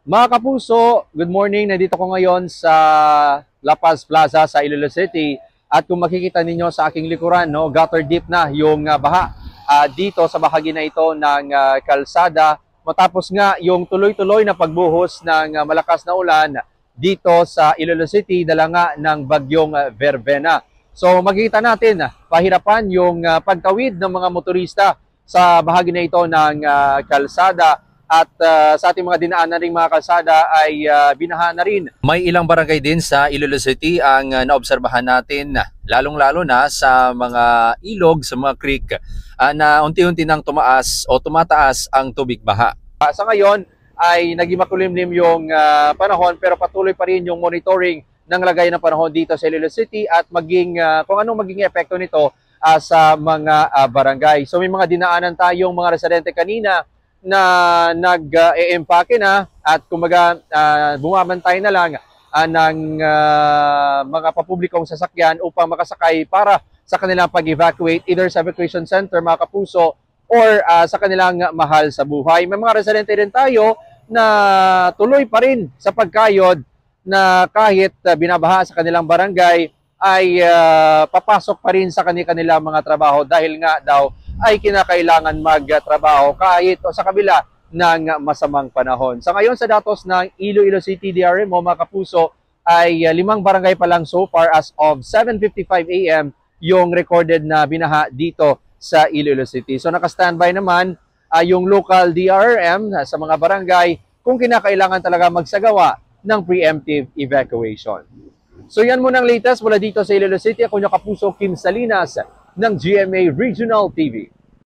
Mga kapuso, good morning. Nandito ko ngayon sa La Paz Plaza sa Iloilo City. At kung makikita ninyo sa aking likuran, no, gutter deep na yung baha dito sa bahagi na ito ng kalsada. Matapos nga yung tuloy-tuloy na pagbuhos ng malakas na ulan dito sa Iloilo City, dala nga ng bagyong Verbena. So makikita natin, pahirapan yung pagtawid ng mga motorista sa bahagi na ito ng kalsada. At sa ating mga dinaanan ring mga kalsada ay binaha na rin. May ilang barangay din sa Iloilo City ang naobserbahan natin, lalong-lalo na sa mga ilog, sa mga creek, na unti-unti nang tumaas o tumataas ang tubig baha. Sa ngayon ay naging makulimlim yung panahon, pero patuloy pa rin yung monitoring ng lagay ng panahon dito sa Iloilo City at maging kung anong maging epekto nito sa mga barangay. So may mga dinaanan tayong mga residente kanina na nag-e-empake na at kumbaga bumabantay na lang ng mga papublikong sasakyan upang makasakay para sa kanilang pag-evacuate either sa evacuation center mga kapuso or sa kanilang mahal sa buhay. May mga residente rin tayo na tuloy pa rin sa pagkayod na kahit binabaha sa kanilang barangay ay papasok pa rin sa kanilang mga trabaho dahil nga daw ay kinakailangan magtrabaho kahit sa kabila ng masamang panahon. Sa ngayon sa datos ng Iloilo City DRMO mga kapuso ay 5 barangay pa lang so far as of 7:55 AM yung recorded na binaha dito sa Iloilo City. So naka-standby naman yung local DRRM sa mga barangay kung kinakailangan talaga magsagawa ng preemptive evacuation. So yan muna ang latest mula dito sa Iloilo City. Ako yung kapuso Kim Salinas ng GMA Regional TV.